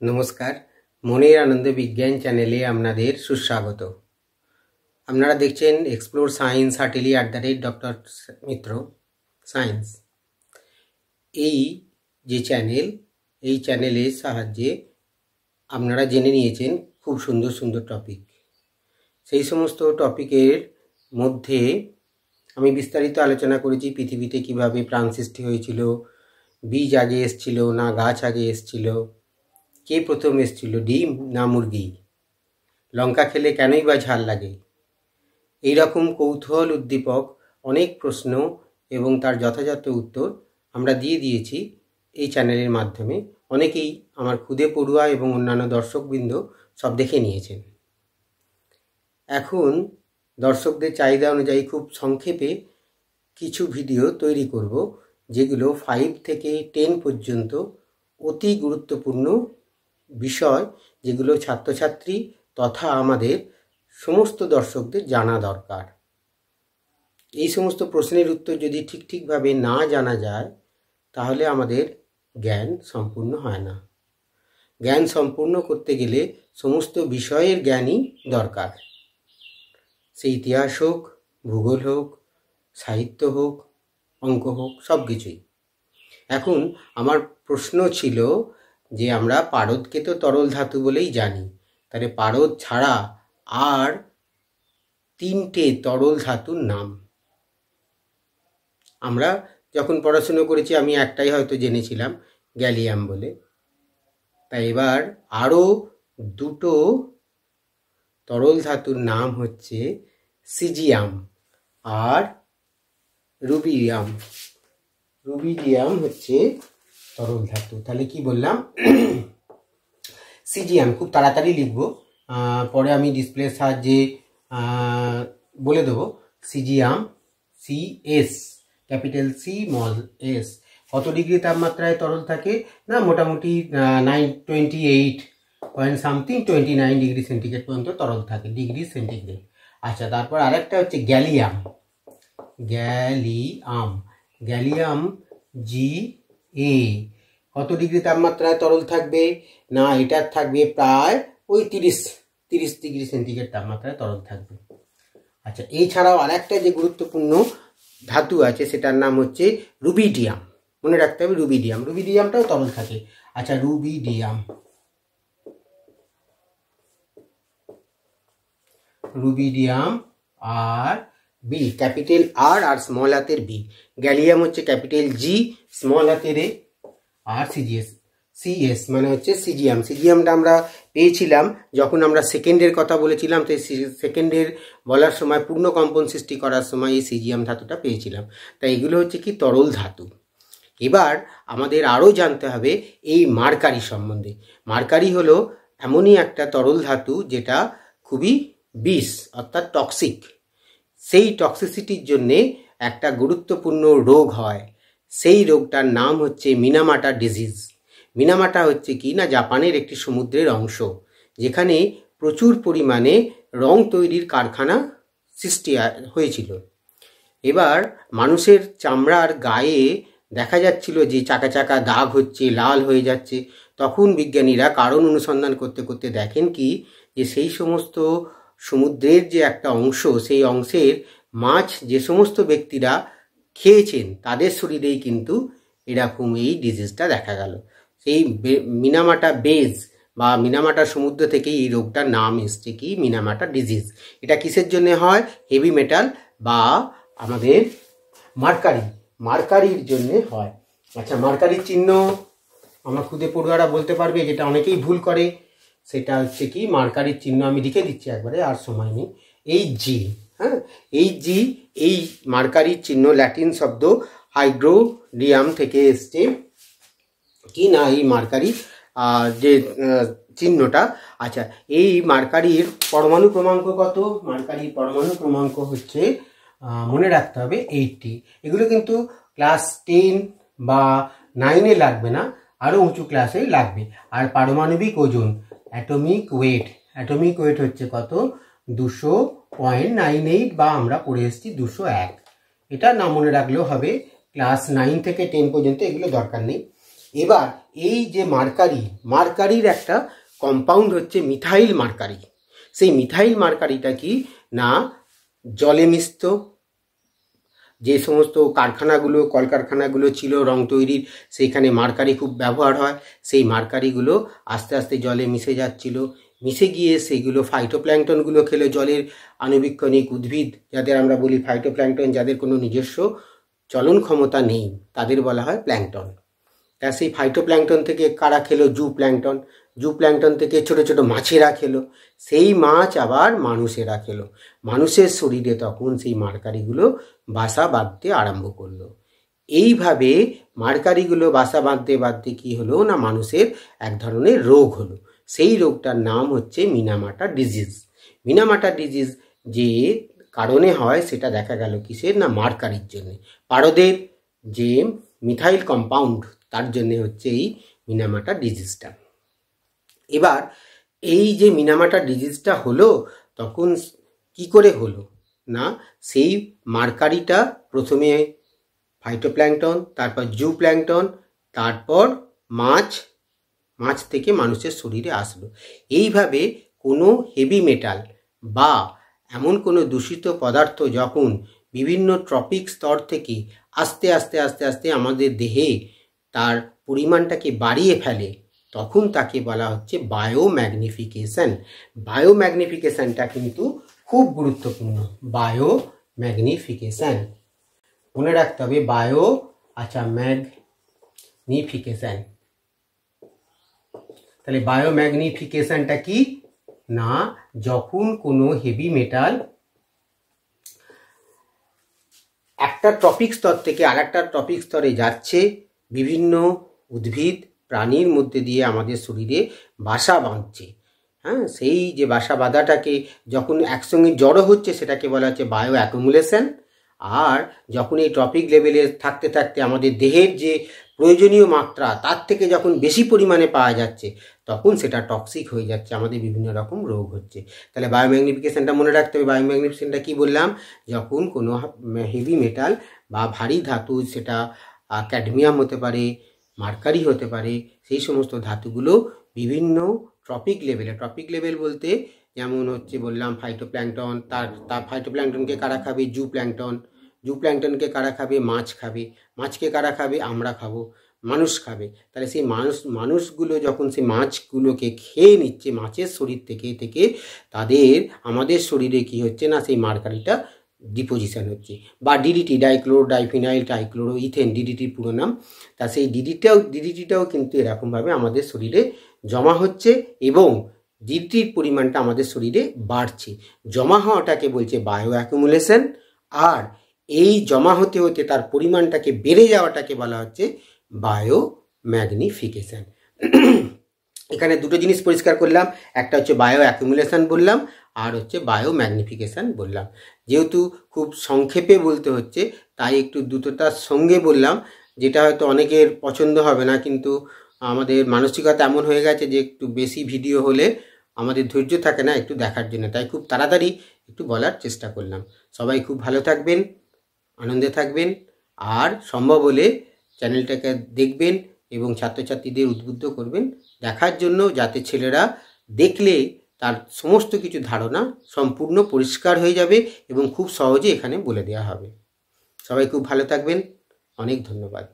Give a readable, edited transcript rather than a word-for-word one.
নমস্কার, মনের আনন্দে বিজ্ঞান চ্যানেলে আপনাদের সুস্বাগত। আপনারা দেখছেন এক্সপ্লোর সায়েন্স হার্টেলি @ডক্টর মিত্র সায়েন্স। এই যে চ্যানেল, এই চ্যানেলের সাহায্যে আপনারা জেনে নিয়েছেন খুব সুন্দর সুন্দর টপিক। সেই সমস্ত টপিকের মধ্যে আমি বিস্তারিত আলোচনা করেছি পৃথিবীতে কিভাবে প্রাণ সৃষ্টি হয়েছিল, বীজ আগে এসেছিল না গাছ আগে এসেছিল, কে প্রথম এসেছিল ডিম না মুরগি, লঙ্কা খেলে কেনই বা ঝাল লাগে, এইরকম কৌতূহল উদ্দীপক অনেক প্রশ্ন এবং তার যথাযথ উত্তর আমরা দিয়ে দিয়েছি এই চ্যানেলের মাধ্যমে। অনেকেই আমার খুদে পড়ুয়া এবং অন্যান্য দর্শকবৃন্দ সব দেখে নিয়েছেন। এখন দর্শকদের চাহিদা অনুযায়ী খুব সংক্ষেপে কিছু ভিডিও তৈরি করব, যেগুলো 5 থেকে 10 পর্যন্ত অতি গুরুত্বপূর্ণ বিষয়, যেগুলো ছাত্রছাত্রী তথা আমাদের সমস্ত দর্শকদের জানা দরকার। এই সমস্ত প্রশ্নের উত্তর যদি ঠিকভাবে না জানা যায় তাহলে আমাদের জ্ঞান সম্পূর্ণ হয় না। জ্ঞান সম্পূর্ণ করতে গেলে সমস্ত বিষয়ের জ্ঞানই দরকার, সে ইতিহাস হোক, ভূগোল হোক, সাহিত্য হোক, অঙ্ক হোক, সব কিছুই। এখন আমার প্রশ্ন ছিল যে আমরা পারদকে তো তরল ধাতু বলেই জানি, তাহলে পারদ ছাড়া আর 3টে তরল ধাতুর নাম। আমরা যখন পড়াশুনো করেছি আমি একটাই হয়তো জেনেছিলাম, গ্যালিয়াম বলে। তাই এবার আরও 2টো তরল ধাতুর নাম হচ্ছে সিজিয়াম আর রুবিডিয়াম। রুবিডিয়াম হচ্ছে তরল ধাতু। তাহলে কি বললাম? সিজিয়াম খুব তাড়াতাড়ি লিখব, পরে আমি ডিসপ্লের সাহায্যে বলে দেবো। Caesium CS, capital C small s। কত ডিগ্রি তাপমাত্রায় তরল থাকে? না, মোটামুটি 29 ডিগ্রি সেন্টিগ্রেড পর্যন্ত তরল থাকে, ডিগ্রি সেন্টিগ্রেড। আচ্ছা, তারপর আরেকটা হচ্ছে গ্যালিয়াম। Gallium GA। কত ডিগ্রি তাপমাত্রায় তরল থাকবে? না, এটার থাকবে প্রায় ওই 30 ডিগ্রি সেন্টিগ্রেড তাপমাত্রায় তরল থাকবে। আচ্ছা, এছাড়াও আরেকটা যে গুরুত্বপূর্ণ ধাতু আছে সেটার নাম হচ্ছে রুবিডিয়াম। মনে রাখতে হবে রুবিডিয়াম। রুবিডিয়ামটাও তরল থাকে। আচ্ছা, রুবিডিয়াম আর বি, ক্যাপিটাল R আর স্মল হাতের B। গ্যালিয়াম হচ্ছে ক্যাপিটাল G, স্মল হাতের A, আর CS মানে হচ্ছে সিজিয়াম। সিজিয়ামটা আমরা পেয়েছিলাম যখন আমরা সেকেন্ডের কথা বলেছিলাম। তো সেকেন্ডের বলার সময়, পূর্ণ কম্পন সৃষ্টি করার সময় এই সিজিয়াম ধাতুটা পেয়েছিলাম। তাই এগুলো হচ্ছে কি তরল ধাতু। এবার আমাদের আরও জানতে হবে এই মার্কারি সম্বন্ধে। মার্কারি হলো এমনই একটা তরল ধাতু যেটা খুবই বিষ, অর্থাৎ টক্সিক। সেই টক্সিসিটির জন্যে একটা গুরুত্বপূর্ণ রোগ হয়। সেই রোগটার নাম হচ্ছে মিনামাটা ডিজিজ। মিনামাটা হচ্ছে কি না, জাপানের একটি সমুদ্রের অংশ, যেখানে প্রচুর পরিমাণে রং তৈরির কারখানা সৃষ্টি হয়েছিল। এবার মানুষের চামড়ার গায়ে দেখা যাচ্ছিল যে চাকা চাকা দাগ হচ্ছে, লাল হয়ে যাচ্ছে। তখন বিজ্ঞানীরা কারণ অনুসন্ধান করতে করতে দেখেন কি, যে সেই সমস্ত সমুদ্রের যে একটা অংশ, সেই অংশের মাছ যে সমস্ত ব্যক্তিরা খেয়েছেন তাদের শরীরেই কিন্তু এরকম এই ডিজিজটা দেখা গেল। সেই মিনামাটা বেজ বা মিনামাটা সমুদ্র থেকেই এই রোগটার নাম এসছে কি, মিনামাটা ডিজিজ। এটা কিসের জন্য হয়? হেভি মেটাল বা আমাদের মার্কারির জন্য হয়। আচ্ছা, মার্কারির চিহ্ন আমার খুদে পড়ুয়ারা বলতে পারবে, যেটা অনেকেই ভুল করে। সেটা হচ্ছে কি, মার্কারির চিহ্ন আমি লিখে দিচ্ছি একবারে, আর সময় নেই। এই G, হ্যাঁ, এই G, এই মার্কারির চিহ্ন ল্যাটিন শব্দ হাইড্রোডিয়াম থেকে এসছে কি না, এই মার্কারি যে চিহ্নটা। আচ্ছা, এই মার্কারির পরমাণু ক্রমাঙ্ক কত? মার্কারির পরমাণু ক্রমাঙ্ক হচ্ছে, মনে রাখতে হবে 80। এগুলো কিন্তু ক্লাস 10 বা 9-এ লাগবে না, আরও উঁচু ক্লাসে লাগবে। আর পারমাণবিক ওজন, অ্যাটমিক ওয়েট হচ্ছে কত? 200.98 বা আমরা পড়ে এসেছি 201। এটা না মনে রাখলেও হবে। ক্লাস 9 থেকে 10 পর্যন্ত এগুলো দরকার নেই। এবার এই যে মার্কারির একটা কম্পাউন্ড হচ্ছে মিথাইল মার্কারি। সেই মিথাইল মার্কারিটা কি না জলে মিশত। যে সমস্ত কারখানাগুলো কলকারখানাগুলো ছিল রং তৈরির, সেইখানে মার্কারি খুব ব্যবহার হয়। সেই মার্কারিগুলো আস্তে আস্তে জলে মিশে যাচ্ছিল। মিশে গিয়ে সেইগুলো ফাইটোপ্ল্যাঙ্কটনগুলো খেলে, জলের আণুবীক্ষণিক উদ্ভিদ যাদের আমরা বলি ফাইটোপ্ল্যাঙ্কটন, যাদের কোনো নিজস্ব চলন ক্ষমতা নেই, তাদের বলা হয় প্ল্যাঙ্কটন। তা সেই ফাইটোপ্ল্যাঙ্কটন থেকে কারা খেলো? জু প্ল্যাঙ্কটন থেকে ছোট ছোট মাছেরা খেলো। সেই মাছ আবার মানুষেরা খেলো। মানুষের শরীরে তখন সেই মার্কারিগুলো বাসা বাঁধতে আরম্ভ করলো। এইভাবে মার্কারিগুলো বাসা বাঁধতে বাঁধতে কি হলো না মানুষের এক ধরনের রোগ হলো। সেই রোগটার নাম হচ্ছে মিনামাটা ডিজিজ। মিনামাটা ডিজিজ যে কারণে হয় সেটা দেখা গেল কিসের না মার্কারির জন্য। পারদের যে মিথাইল কম্পাউন্ড তার জন্য হচ্ছে এই মিনামাটা ডিজিজটা। এবার এই যে মিনামাটা ডিজিজটা হলো তখন কি করে হলো না সেই মার্কারিটা প্রথমে ফাইটোপ্ল্যাঙ্কটন, তারপর জু প্ল্যাঙ্কটন, তারপর মাছ থেকে মানুষের শরীরে আসলো। এইভাবে কোনো হেভি মেটাল বা এমন কোনো দূষিত পদার্থ যখন বিভিন্ন ট্রপিক স্তর থেকে আস্তে আস্তে আস্তে আস্তে আমাদের দেহে তার পরিমাণটাকে বাড়িয়ে ফেলে, তখন তাকে বলা হচ্ছে বায়োম্যাগনিফিকেশন। বায়োম্যাগনিফিকেশনটা কিন্তু খুব গুরুত্বপূর্ণ। বায়োম্যাগনিফিকেশন মনে রাখতে হবে। ম্যাগনিফিকেশন। তাহলে বায়োম্যাগনিফিকেশনটা কি না যখন কোনো হেভি মেটাল একটা টপিক স্তর থেকে আর একটা টপিক স্তরে যাচ্ছে, বিভিন্ন উদ্ভিদ প্রাণীর মধ্যে দিয়ে আমাদের শরীরে বাসা বাঁধছে। হ্যাঁ, সেই যে বাসা বাঁধাটাকে যখন একসঙ্গে জড়ো হচ্ছে সেটাকে বলা হচ্ছে বায়ো অ্যাকুমুলেশন। আর যখন এই টপিক লেভেলে থাকতে থাকতে আমাদের দেহের যে প্রয়োজনীয় মাত্রা তার থেকে যখন বেশি পরিমাণে পাওয়া যাচ্ছে তখন সেটা টক্সিক হয়ে যাচ্ছে, আমাদের বিভিন্ন রকম রোগ হচ্ছে। তাহলে বায়োম্যাগনিফিকেশনটা মনে রাখতে হবে। বায়োম্যাগনিফিকেশনটা কি বললাম? যখন কোনো হেভি মেটাল বা ভারী ধাতু, সেটা ক্যাডমিয়াম হতে পারে, মার্কারি হতে পারে, সেই সমস্ত ধাতুগুলো বিভিন্ন ট্রপিক লেভেল বলতে যেমন হচ্ছে বললাম ফাইটোপ্ল্যাঙ্কটন, তার ফাইটোপ্ল্যাঙ্কটনকে কারা খাবে? জু প্ল্যাঙ্কটনকে কারা খাবে? মাছ খাবে। মাছকে কারা খাবে? আমরা খাবো, মানুষ খাবে। তাহলে সেই মানুষগুলো যখন সেই মাছগুলোকে খেয়ে নিচ্ছে, মাছের শরীর থেকে আমাদের শরীরে কি হচ্ছে না সেই মার্কারিটা ডিপোজিশন হচ্ছে, বা DDT, dichloro diphenyl trichloro ethane, ডিডিটির পুরো নাম। তা সেই ডিডিটিটাও কিন্তু এরকমভাবে আমাদের শরীরে জমা হচ্ছে এবং ডিডিটির পরিমাণটা আমাদের শরীরে বাড়ছে। জমা হওয়াটাকে বলছে বায়ো অ্যাকুমুলেশন, আর এই জমা হতে হতে তার পরিমাণটাকে বেড়ে যাওয়াটাকে বলা হচ্ছে বায়োম্যাগনিফিকেশন। এখানে দুটো জিনিস পরিষ্কার করলাম, একটা হচ্ছে বায়ো অ্যাকুমুলেশন বললাম, আর হচ্ছে বায়োম্যাগনিফিকেশন বললাম। যেহেতু খুব সংক্ষেপে বলতে হচ্ছে তাই একটু দুটোটার সঙ্গে বললাম, যেটা হয়তো অনেকের পছন্দ হবে না, কিন্তু আমাদের মানসিকতা এমন হয়ে গেছে যে একটু বেশি ভিডিও হলে আমাদের ধৈর্য থাকে না একটু দেখার জন্য, তাই খুব তাড়াতাড়ি একটু বলার চেষ্টা করলাম। সবাই খুব ভালো থাকবেন, আনন্দে থাকবেন, আর সম্ভব হলে চ্যানেলটাকে দেখবেন এবং ছাত্রছাত্রীদের উদ্বুদ্ধ করবেন দেখার জন্য, যাতে ছেলেরা দেখলে তার সমস্ত কিছু ধারণা সম্পূর্ণ পরিষ্কার হয়ে যাবে এবং খুব সহজে এখানে বলে দেওয়া হবে। সবাই খুব ভালো থাকবেন, অনেক ধন্যবাদ।